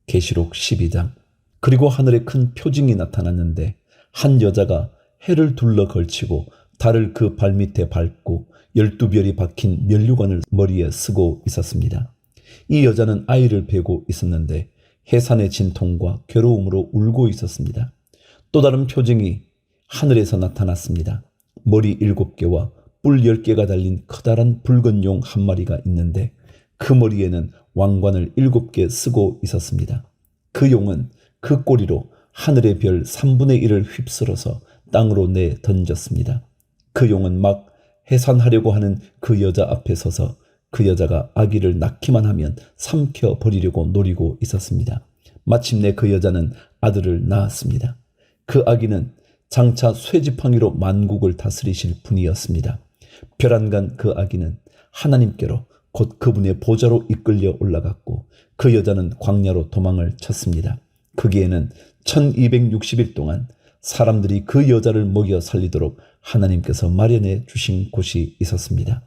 계시록 12장. 그리고 하늘에 큰 표징이 나타났는데 한 여자가 해를 둘러 걸치고 달을 그 발밑에 밟고 12별이 박힌 면류관을 머리에 쓰고 있었습니다. 이 여자는 아이를 베고 있었는데 해산의 진통과 괴로움으로 울고 있었습니다. 또 다른 표징이 하늘에서 나타났습니다. 머리 7개와 뿔 10개가 달린 커다란 붉은 용 한 마리가 있는데 그 머리에는 왕관을 7개 쓰고 있었습니다. 그 용은 그 꼬리로 하늘의 별 3분의 1을 휩쓸어서 땅으로 내 던졌습니다. 그 용은 막 해산하려고 하는 그 여자 앞에 서서 그 여자가 아기를 낳기만 하면 삼켜 버리려고 노리고 있었습니다. 마침내 그 여자는 아들을 낳았습니다. 그 아기는 장차 쇠지팡이로 만국을 다스리실 분이었습니다. 별안간 그 아기는 하나님께로 곧 그분의 보좌로 이끌려 올라갔고 그 여자는 광야로 도망을 쳤습니다. 거기에는 1260일 동안 사람들이 그 여자를 먹여 살리도록 하나님께서 마련해 주신 곳이 있었습니다.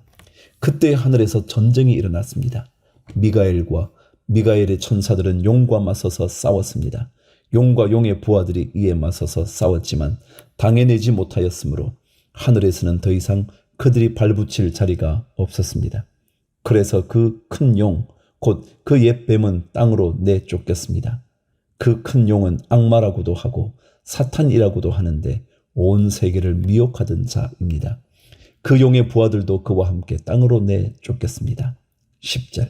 그때 하늘에서 전쟁이 일어났습니다. 미가엘과 미가엘의 천사들은 용과 맞서서 싸웠습니다. 용과 용의 부하들이 이에 맞서서 싸웠지만 당해내지 못하였으므로 하늘에서는 더 이상 그들이 발붙일 자리가 없었습니다. 그래서 그 큰 용, 곧 그 옛 뱀은 땅으로 내쫓겼습니다. 그 큰 용은 악마라고도 하고 사탄이라고도 하는데 온 세계를 미혹하던 자입니다. 그 용의 부하들도 그와 함께 땅으로 내쫓겼습니다. 10절.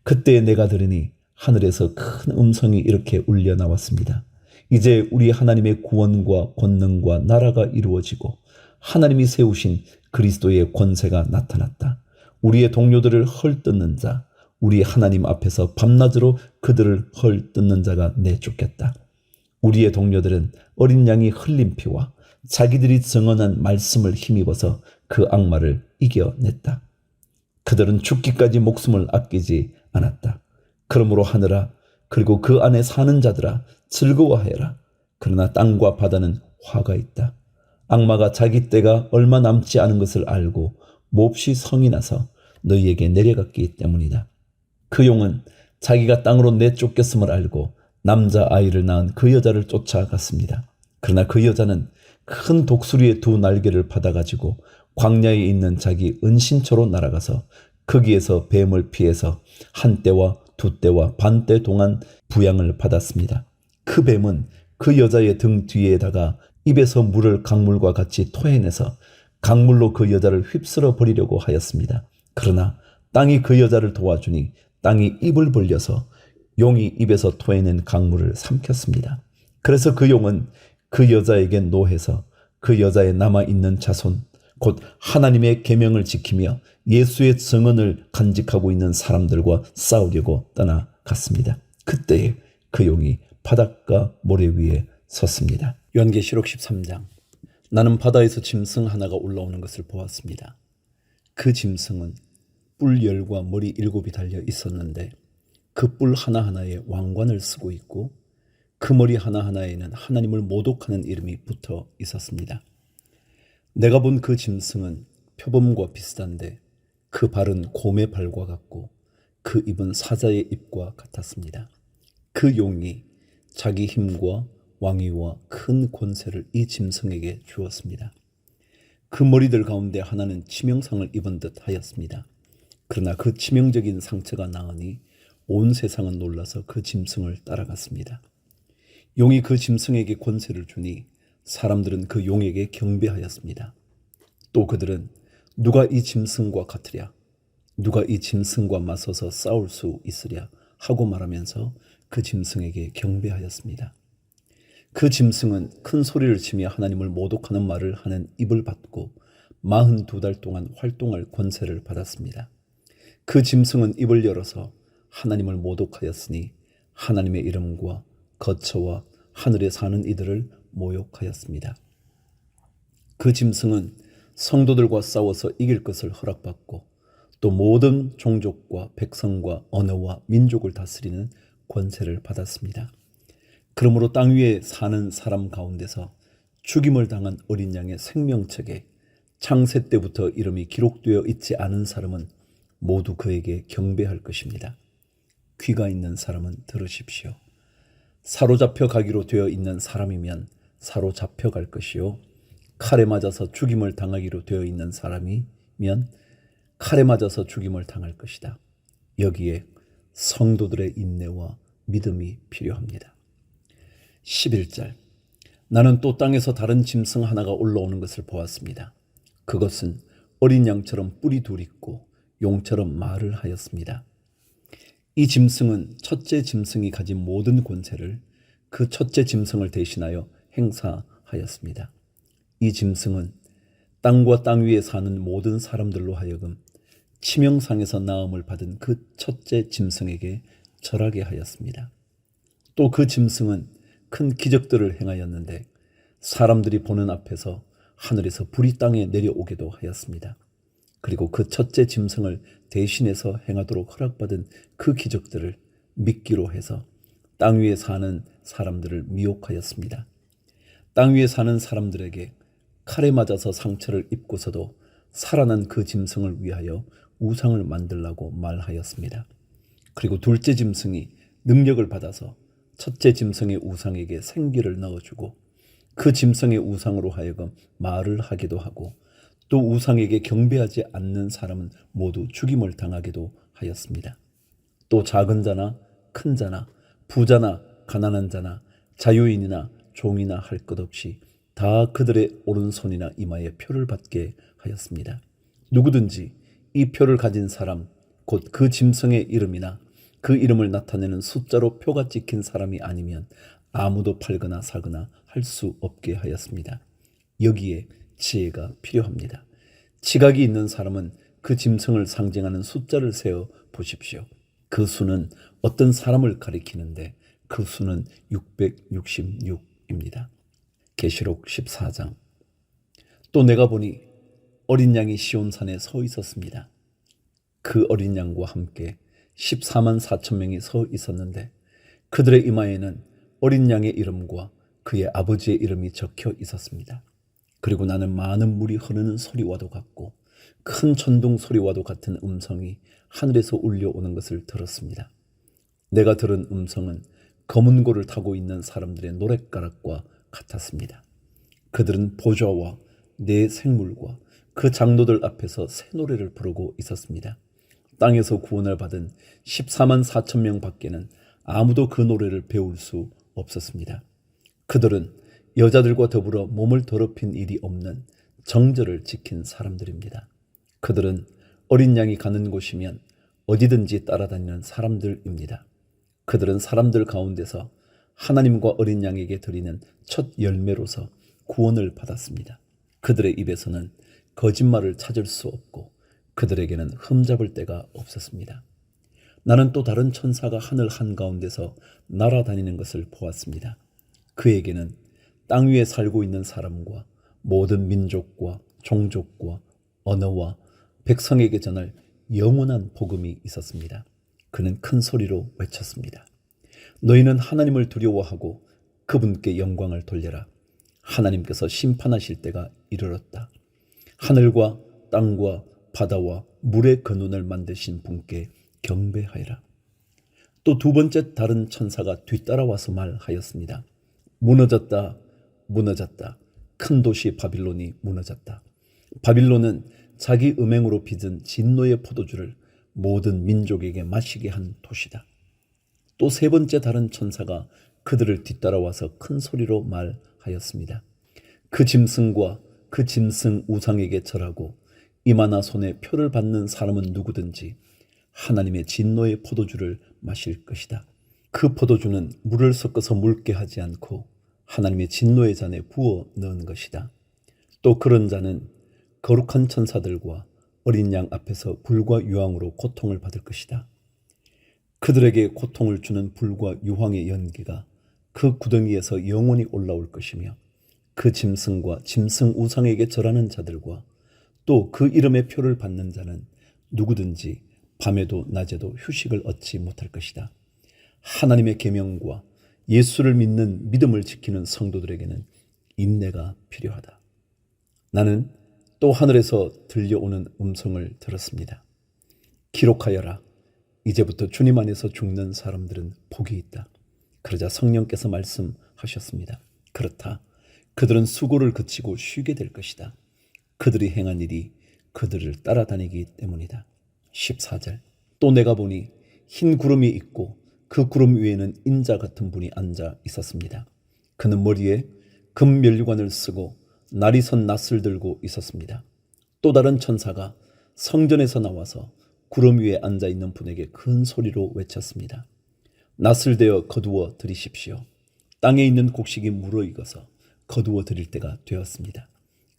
그때 내가 들으니 하늘에서 큰 음성이 이렇게 울려 나왔습니다. 이제 우리 하나님의 구원과 권능과 나라가 이루어지고 하나님이 세우신 그리스도의 권세가 나타났다. 우리의 동료들을 헐뜯는 자, 우리 하나님 앞에서 밤낮으로 그들을 헐뜯는 자가 내쫓겼다. 우리의 동료들은 어린 양이 흘린 피와 자기들이 증언한 말씀을 힘입어서 그 악마를 이겨냈다. 그들은 죽기까지 목숨을 아끼지 않았다. 그러므로 하늘아, 그리고 그 안에 사는 자들아, 즐거워하여라. 그러나 땅과 바다는 화가 있다. 악마가 자기 때가 얼마 남지 않은 것을 알고 몹시 성이 나서 너희에게 내려갔기 때문이다. 그 용은 자기가 땅으로 내쫓겼음을 알고 남자아이를 낳은 그 여자를 쫓아갔습니다. 그러나 그 여자는 큰 독수리의 2 날개를 받아가지고 광야에 있는 자기 은신처로 날아가서 거기에서 뱀을 피해서 1때와 2때와 반때 동안 부양을 받았습니다. 그 뱀은 그 여자의 등 뒤에다가 입에서 물을 강물과 같이 토해내서 강물로 그 여자를 휩쓸어 버리려고 하였습니다. 그러나 땅이 그 여자를 도와주니 땅이 입을 벌려서 용이 입에서 토해낸 강물을 삼켰습니다. 그래서 그 용은 그 여자에게 노해서 그 여자의 남아있는 자손, 곧 하나님의 계명을 지키며 예수의 증언을 간직하고 있는 사람들과 싸우려고 떠나갔습니다. 그때에 그 용이 바닷가 모래 위에 섰습니다. 요한계시록 13장. 나는 바다에서 짐승 하나가 올라오는 것을 보았습니다. 그 짐승은 뿔 10과 머리 7이 달려 있었는데 그 뿔 하나하나에 왕관을 쓰고 있고 그 머리 하나하나에는 하나님을 모독하는 이름이 붙어 있었습니다. 내가 본 그 짐승은 표범과 비슷한데 그 발은 곰의 발과 같고 그 입은 사자의 입과 같았습니다. 그 용이 자기 힘과 왕위와 큰 권세를 이 짐승에게 주었습니다. 그 머리들 가운데 하나는 치명상을 입은 듯 하였습니다. 그러나 그 치명적인 상처가 나으니 온 세상은 놀라서 그 짐승을 따라갔습니다. 용이 그 짐승에게 권세를 주니 사람들은 그 용에게 경배하였습니다. 또 그들은 누가 이 짐승과 같으랴? 누가 이 짐승과 맞서서 싸울 수 있으랴? 하고 말하면서 그 짐승에게 경배하였습니다. 그 짐승은 큰 소리를 치며 하나님을 모독하는 말을 하는 입을 받고 42달 동안 활동할 권세를 받았습니다. 그 짐승은 입을 열어서 하나님을 모독하였으니 하나님의 이름과 거처와 하늘에 사는 이들을 모욕하였습니다. 그 짐승은 성도들과 싸워서 이길 것을 허락받고 또 모든 종족과 백성과 언어와 민족을 다스리는 권세를 받았습니다. 그러므로 땅 위에 사는 사람 가운데서 죽임을 당한 어린 양의 생명책에 창세 때부터 이름이 기록되어 있지 않은 사람은 모두 그에게 경배할 것입니다. 귀가 있는 사람은 들으십시오. 사로잡혀 가기로 되어 있는 사람이면 사로잡혀 갈 것이요, 칼에 맞아서 죽임을 당하기로 되어 있는 사람이면 칼에 맞아서 죽임을 당할 것이다. 여기에 성도들의 인내와 믿음이 필요합니다. 11절. 나는 또 땅에서 다른 짐승 하나가 올라오는 것을 보았습니다. 그것은 어린 양처럼 뿔이 둘 있고 용처럼 말을 하였습니다. 이 짐승은 첫째 짐승이 가진 모든 권세를 그 첫째 짐승을 대신하여 행사하였습니다. 이 짐승은 땅과 땅 위에 사는 모든 사람들로 하여금 치명상에서 나음을 받은 그 첫째 짐승에게 절하게 하였습니다. 또 그 짐승은 큰 기적들을 행하였는데 사람들이 보는 앞에서 하늘에서 불이 땅에 내려오게도 하였습니다. 그리고 그 첫째 짐승을 대신해서 행하도록 허락받은 그 기적들을 믿기로 해서 땅 위에 사는 사람들을 미혹하였습니다. 땅 위에 사는 사람들에게 칼에 맞아서 상처를 입고서도 살아난 그 짐승을 위하여 우상을 만들라고 말하였습니다. 그리고 둘째 짐승이 능력을 받아서 첫째 짐승의 우상에게 생기를 넣어주고 그 짐승의 우상으로 하여금 말을 하기도 하고 또 우상에게 경배하지 않는 사람은 모두 죽임을 당하기도 하였습니다. 또 작은 자나 큰 자나 부자나 가난한 자나 자유인이나 종이나 할 것 없이 다 그들의 오른손이나 이마에 표를 받게 하였습니다. 누구든지 이 표를 가진 사람, 곧 그 짐승의 이름이나 그 이름을 나타내는 숫자로 표가 찍힌 사람이 아니면 아무도 팔거나 사거나 할 수 없게 하였습니다. 여기에 지혜가 필요합니다. 지각이 있는 사람은 그 짐승을 상징하는 숫자를 세어 보십시오. 그 수는 어떤 사람을 가리키는데 그 수는 666입니다. 계시록 14장. 또 내가 보니 어린 양이 시온산에 서 있었습니다. 그 어린 양과 함께 14만 4천 명이 서 있었는데 그들의 이마에는 어린 양의 이름과 그의 아버지의 이름이 적혀 있었습니다. 그리고 나는 많은 물이 흐르는 소리와도 같고 큰 천둥 소리와도 같은 음성이 하늘에서 울려오는 것을 들었습니다. 내가 들은 음성은 검은 고를 타고 있는 사람들의 노랫가락과 같았습니다. 그들은 보좌와 네 생물과 그 장로들 앞에서 새 노래를 부르고 있었습니다. 땅에서 구원을 받은 14만 4천 명 밖에는 아무도 그 노래를 배울 수 없었습니다. 그들은 여자들과 더불어 몸을 더럽힌 일이 없는 정절을 지킨 사람들입니다. 그들은 어린 양이 가는 곳이면 어디든지 따라다니는 사람들입니다. 그들은 사람들 가운데서 하나님과 어린 양에게 드리는 첫 열매로서 구원을 받았습니다. 그들의 입에서는 거짓말을 찾을 수 없고 그들에게는 흠잡을 데가 없었습니다. 나는 또 다른 천사가 하늘 한가운데서 날아다니는 것을 보았습니다. 그에게는 땅 위에 살고 있는 사람과 모든 민족과 종족과 언어와 백성에게 전할 영원한 복음이 있었습니다. 그는 큰 소리로 외쳤습니다. 너희는 하나님을 두려워하고 그분께 영광을 돌려라. 하나님께서 심판하실 때가 이르렀다. 하늘과 땅과 바다와 물의 근원을 만드신 분께 경배하여라. 또 두 번째 다른 천사가 뒤따라와서 말하였습니다. 무너졌다, 무너졌다. 큰 도시 바빌론이 무너졌다. 바빌론은 자기 음행으로 빚은 진노의 포도주를 모든 민족에게 마시게 한 도시다. 또 세 번째 다른 천사가 그들을 뒤따라와서 큰 소리로 말하였습니다. 그 짐승과 그 짐승 우상에게 절하고 이마나 손에 표를 받는 사람은 누구든지 하나님의 진노의 포도주를 마실 것이다. 그 포도주는 물을 섞어서 묽게 하지 않고 하나님의 진노의 잔에 부어 넣은 것이다. 또 그런 자는 거룩한 천사들과 어린 양 앞에서 불과 유황으로 고통을 받을 것이다. 그들에게 고통을 주는 불과 유황의 연기가 그 구덩이에서 영원히 올라올 것이며 그 짐승과 짐승 우상에게 절하는 자들과 또 그 이름의 표를 받는 자는 누구든지 밤에도 낮에도 휴식을 얻지 못할 것이다. 하나님의 계명과 예수를 믿는 믿음을 지키는 성도들에게는 인내가 필요하다. 나는 또 하늘에서 들려오는 음성을 들었습니다. 기록하여라. 이제부터 주님 안에서 죽는 사람들은 복이 있다. 그러자 성령께서 말씀하셨습니다. 그렇다. 그들은 수고를 그치고 쉬게 될 것이다. 그들이 행한 일이 그들을 따라다니기 때문이다. 14절. 또 내가 보니 흰 구름이 있고 그 구름 위에는 인자 같은 분이 앉아 있었습니다. 그는 머리에 금 면류관을 쓰고 날이 선 낫을 들고 있었습니다. 또 다른 천사가 성전에서 나와서 구름 위에 앉아 있는 분에게 큰 소리로 외쳤습니다. 낫을 대어 거두어 들이십시오. 땅에 있는 곡식이 무르익어서 거두어 들일 때가 되었습니다.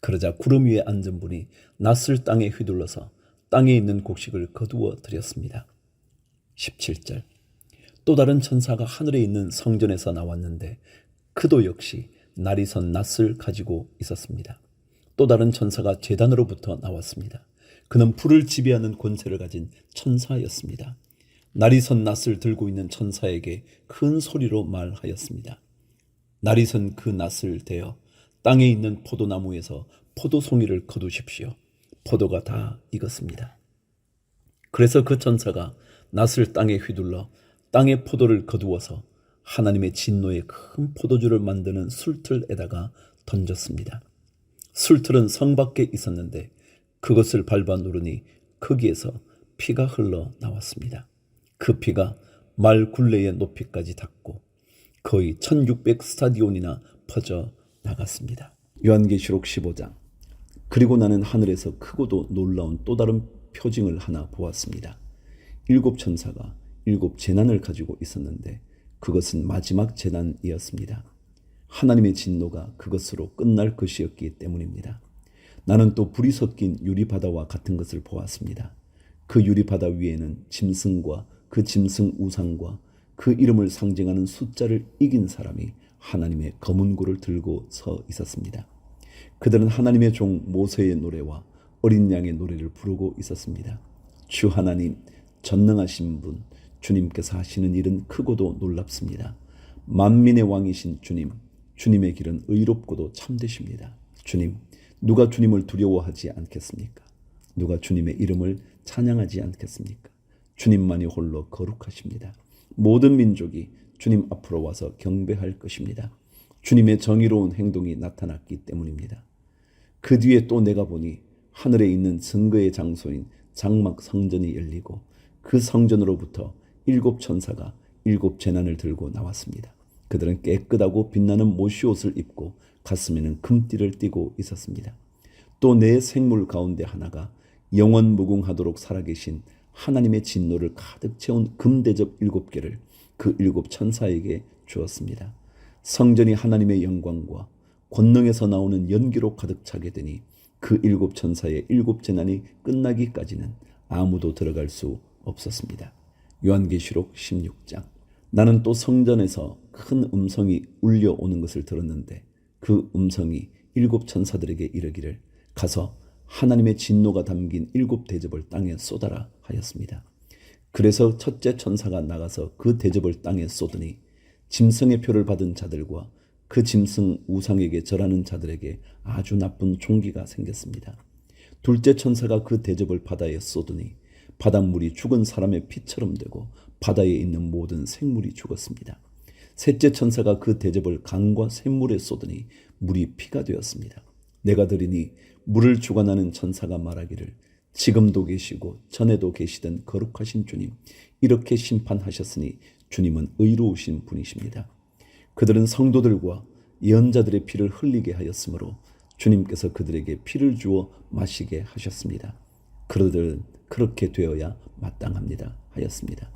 그러자 구름 위에 앉은 분이 낫을 땅에 휘둘러서 땅에 있는 곡식을 거두어 들였습니다. 17절. 또 다른 천사가 하늘에 있는 성전에서 나왔는데 그도 역시 날이 선 낫을 가지고 있었습니다. 또 다른 천사가 제단으로부터 나왔습니다. 그는 불을 지배하는 권세를 가진 천사였습니다. 날이 선 낫을 들고 있는 천사에게 큰 소리로 말하였습니다. 날이 선 그 낫을 대어 땅에 있는 포도나무에서 포도송이를 거두십시오. 포도가 다 익었습니다. 그래서 그 천사가 낫을 땅에 휘둘러 땅의 포도를 거두어서 하나님의 진노의 큰 포도주를 만드는 술틀에다가 던졌습니다. 술틀은 성 밖에 있었는데 그것을 밟아 누르니 거기에서 피가 흘러 나왔습니다. 그 피가 말 굴레의 높이까지 닿고 거의 1600 스타디온이나 퍼져 나갔습니다. 요한계시록 15장. 그리고 나는 하늘에서 크고도 놀라운 또 다른 표징을 하나 보았습니다. 7 천사가 7 재난을 가지고 있었는데 그것은 마지막 재난이었습니다. 하나님의 진노가 그것으로 끝날 것이었기 때문입니다. 나는 또 불이 섞인 유리바다와 같은 것을 보았습니다. 그 유리바다 위에는 짐승과 그 짐승 우상과 그 이름을 상징하는 숫자를 이긴 사람이 하나님의 검은 고를 들고 서 있었습니다. 그들은 하나님의 종 모세의 노래와 어린 양의 노래를 부르고 있었습니다. 주 하나님, 전능하신 분, 주님께서 하시는 일은 크고도 놀랍습니다. 만민의 왕이신 주님, 주님의 길은 의롭고도 참되십니다. 주님, 누가 주님을 두려워하지 않겠습니까? 누가 주님의 이름을 찬양하지 않겠습니까? 주님만이 홀로 거룩하십니다. 모든 민족이 주님 앞으로 와서 경배할 것입니다. 주님의 정의로운 행동이 나타났기 때문입니다. 그 뒤에 또 내가 보니 하늘에 있는 증거의 장소인 장막 성전이 열리고 그 성전으로부터 7 천사가 7 재난을 들고 나왔습니다. 그들은 깨끗하고 빛나는 못이옷을 입고 가슴에는 금띠를 띠고 있었습니다. 또 네 생물 가운데 하나가 영원 무궁하도록 살아계신 하나님의 진노를 가득 채운 금대접 7개를 그 7 천사에게 주었습니다. 성전이 하나님의 영광과 권능에서 나오는 연기로 가득 차게 되니 그 7 천사의 7 재난이 끝나기까지는 아무도 들어갈 수 없었습니다. 요한계시록 16장. 나는 또 성전에서 큰 음성이 울려오는 것을 들었는데 그 음성이 7 천사들에게 이르기를 가서 하나님의 진노가 담긴 7 대접을 땅에 쏟아라 하였습니다. 그래서 첫째 천사가 나가서 그 대접을 땅에 쏟으니 짐승의 표를 받은 자들과 그 짐승 우상에게 절하는 자들에게 아주 나쁜 종기가 생겼습니다. 둘째 천사가 그 대접을 바다에 쏟으니 바닷물이 죽은 사람의 피처럼 되고 바다에 있는 모든 생물이 죽었습니다. 셋째 천사가 그 대접을 강과 샘물에 쏟으니 물이 피가 되었습니다. 내가 들으니 물을 주관하는 천사가 말하기를 지금도 계시고 전에도 계시던 거룩하신 주님, 이렇게 심판하셨으니 주님은 의로우신 분이십니다. 그들은 성도들과 예언자들의 피를 흘리게 하였으므로 주님께서 그들에게 피를 주어 마시게 하셨습니다. 그들은 그렇게 되어야 마땅합니다 하였습니다.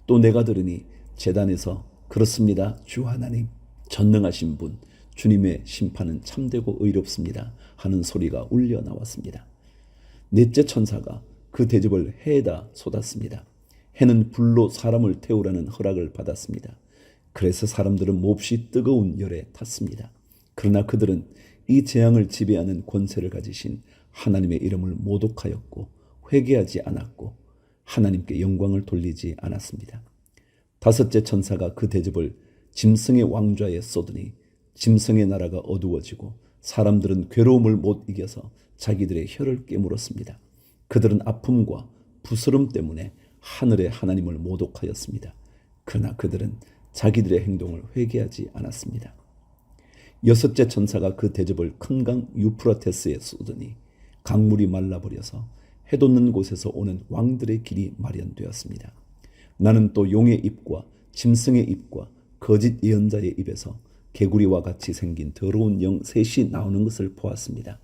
또 내가 들으니 제단에서 그렇습니다 주 하나님, 전능하신 분, 주님의 심판은 참되고 의롭습니다 하는 소리가 울려 나왔습니다. 넷째 천사가 그 대접을 해에다 쏟았습니다. 해는 불로 사람을 태우라는 허락을 받았습니다. 그래서 사람들은 몹시 뜨거운 열에 탔습니다. 그러나 그들은 이 재앙을 지배하는 권세를 가지신 하나님의 이름을 모독하였고 회개하지 않았고 하나님께 영광을 돌리지 않았습니다. 다섯째 천사가 그 대접을 짐승의 왕좌에 쏟으니 짐승의 나라가 어두워지고 사람들은 괴로움을 못 이겨서 자기들의 혀를 깨물었습니다. 그들은 아픔과 부스럼 때문에 하늘의 하나님을 모독하였습니다. 그러나 그들은 자기들의 행동을 회개하지 않았습니다. 여섯째 천사가 그 대접을 큰 강 유프라테스에 쏟으니 강물이 말라버려서 해돋는 곳에서 오는 왕들의 길이 마련되었습니다. 나는 또 용의 입과 짐승의 입과 거짓 예언자의 입에서 개구리와 같이 생긴 더러운 영 셋이 나오는 것을 보았습니다.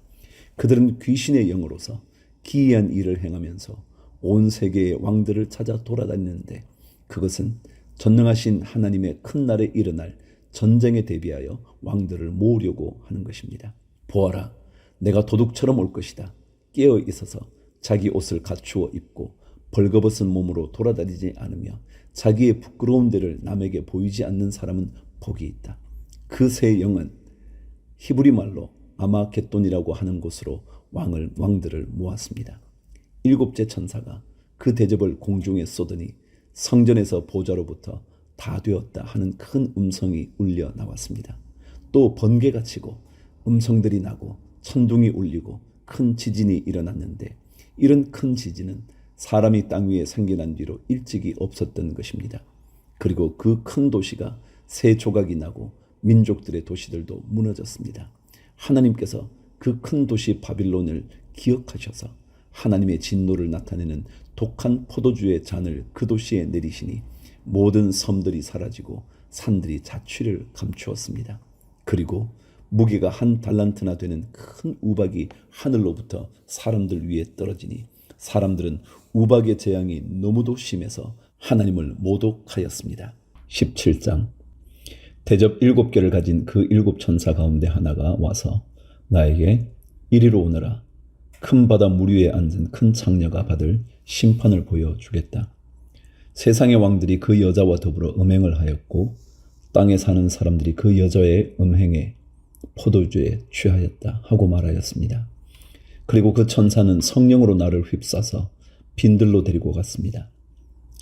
그들은 귀신의 영으로서 기이한 일을 행하면서 온 세계의 왕들을 찾아 돌아다니는데 그것은 전능하신 하나님의 큰 날에 일어날 전쟁에 대비하여 왕들을 모으려고 하는 것입니다. 보아라, 내가 도둑처럼 올 것이다. 깨어 있어서 자기 옷을 갖추어 입고 벌거벗은 몸으로 돌아다니지 않으며 자기의 부끄러운 데를 남에게 보이지 않는 사람은 복이 있다. 그 세 영은 히브리 말로 아마겟돈이라고 하는 곳으로 왕들을 모았습니다. 일곱째 천사가 그 대접을 공중에 쏟으니 성전에서 보좌로부터 다 되었다 하는 큰 음성이 울려 나왔습니다. 또 번개가 치고 음성들이 나고 천둥이 울리고 큰 지진이 일어났는데 이런 큰 지진은 사람이 땅 위에 생겨난 뒤로 일찍이 없었던 것입니다. 그리고 그 큰 도시가 세 조각이 나고 민족들의 도시들도 무너졌습니다. 하나님께서 그 큰 도시 바빌론을 기억하셔서 하나님의 진노를 나타내는 독한 포도주의 잔을 그 도시에 내리시니 모든 섬들이 사라지고 산들이 자취를 감추었습니다. 그리고 무게가 한 달란트나 되는 큰 우박이 하늘로부터 사람들 위에 떨어지니 사람들은 우박의 재앙이 너무도 심해서 하나님을 모독하였습니다. 17장 대접 7개를 가진 그 7천사 가운데 하나가 와서 나에게 이리로 오너라. 큰 바다 물 위에 앉은 큰 창녀가 받을 심판을 보여주겠다. 세상의 왕들이 그 여자와 더불어 음행을 하였고 땅에 사는 사람들이 그 여자의 음행에 포도주에 취하였다 하고 말하였습니다. 그리고 그 천사는 성령으로 나를 휩싸서 빈들로 데리고 갔습니다.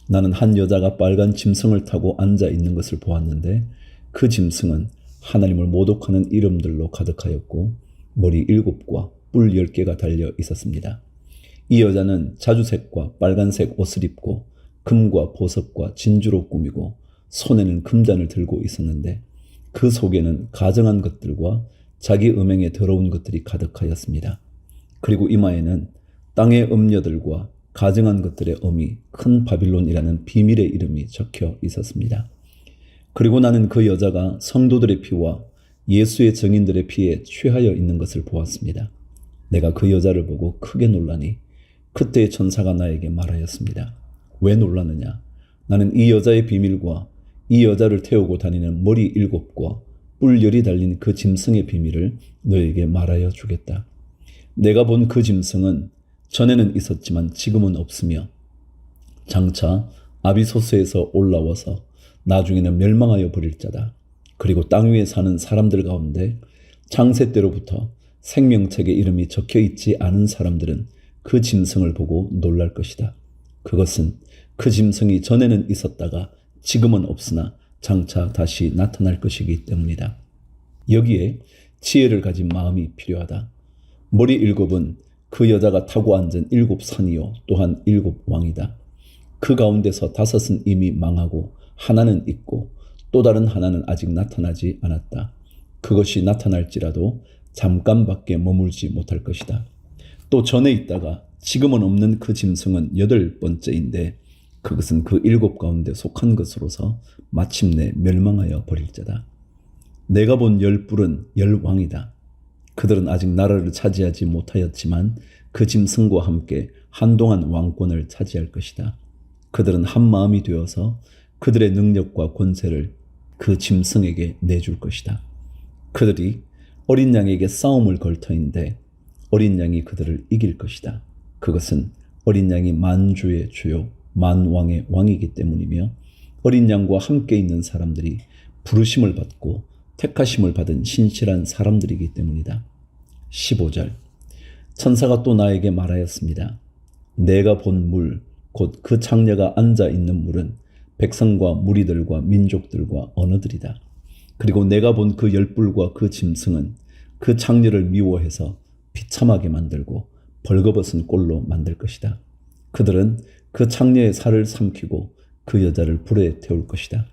나는 한 여자가 빨간 짐승을 타고 앉아 있는 것을 보았는데 그 짐승은 하나님을 모독하는 이름들로 가득하였고 머리 7과 뿔 10개가 달려 있었습니다. 이 여자는 자주색과 빨간색 옷을 입고 금과 보석과 진주로 꾸미고 손에는 금잔을 들고 있었는데 그 속에는 가증한 것들과 자기 음행에 더러운 것들이 가득하였습니다. 그리고 이마에는 땅의 음녀들과 가증한 것들의 음이 큰 바빌론이라는 비밀의 이름이 적혀 있었습니다. 그리고 나는 그 여자가 성도들의 피와 예수의 증인들의 피에 취하여 있는 것을 보았습니다. 내가 그 여자를 보고 크게 놀라니 그때의 천사가 나에게 말하였습니다. 왜 놀라느냐? 나는 이 여자의 비밀과 이 여자를 태우고 다니는 머리 7과 뿔 10이 달린 그 짐승의 비밀을 너에게 말하여 주겠다. 내가 본 그 짐승은 전에는 있었지만 지금은 없으며 장차 아비소스에서 올라와서 나중에는 멸망하여 버릴 자다. 그리고 땅 위에 사는 사람들 가운데 창세 때로부터 생명책에 이름이 적혀 있지 않은 사람들은 그 짐승을 보고 놀랄 것이다. 그것은 그 짐승이 전에는 있었다가 지금은 없으나 장차 다시 나타날 것이기 때문이다. 여기에 지혜를 가진 마음이 필요하다. 머리 7은 그 여자가 타고 앉은 7산이요 또한 7왕이다. 그 가운데서 5은 이미 망하고 하나는 있고 또 다른 하나는 아직 나타나지 않았다. 그것이 나타날지라도 잠깐밖에 머물지 못할 것이다. 또 전에 있다가 지금은 없는 그 짐승은 8번째인데 그것은 그 7 가운데 속한 것으로서 마침내 멸망하여 버릴 자다. 내가 본 10뿔은 10왕이다. 그들은 아직 나라를 차지하지 못하였지만 그 짐승과 함께 한동안 왕권을 차지할 것이다. 그들은 한 마음이 되어서 그들의 능력과 권세를 그 짐승에게 내줄 것이다. 그들이 어린 양에게 싸움을 걸 터인데 어린 양이 그들을 이길 것이다. 그것은 어린 양이 만주의 주요 만왕의 왕이기 때문이며 어린 양과 함께 있는 사람들이 부르심을 받고 택하심을 받은 신실한 사람들이기 때문이다. 15절 천사가 또 나에게 말하였습니다. 내가 본 물, 곧 그 창녀가 앉아 있는 물은 백성과 무리들과 민족들과 언어들이다. 그리고 내가 본 그 10뿔과 그 짐승은 그 창녀를 미워해서 비참하게 만들고 벌거벗은 꼴로 만들 것이다. 그들은 그 창녀의 살을 삼키고 그 여자를 불에 태울 것이다.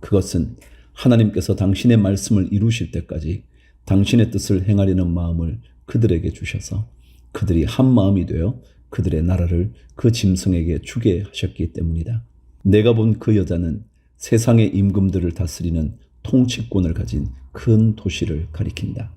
그것은 하나님께서 당신의 말씀을 이루실 때까지 당신의 뜻을 행하려는 마음을 그들에게 주셔서 그들이 한 마음이 되어 그들의 나라를 그 짐승에게 주게 하셨기 때문이다. 내가 본 그 여자는 세상의 임금들을 다스리는 통치권을 가진 큰 도시를 가리킨다.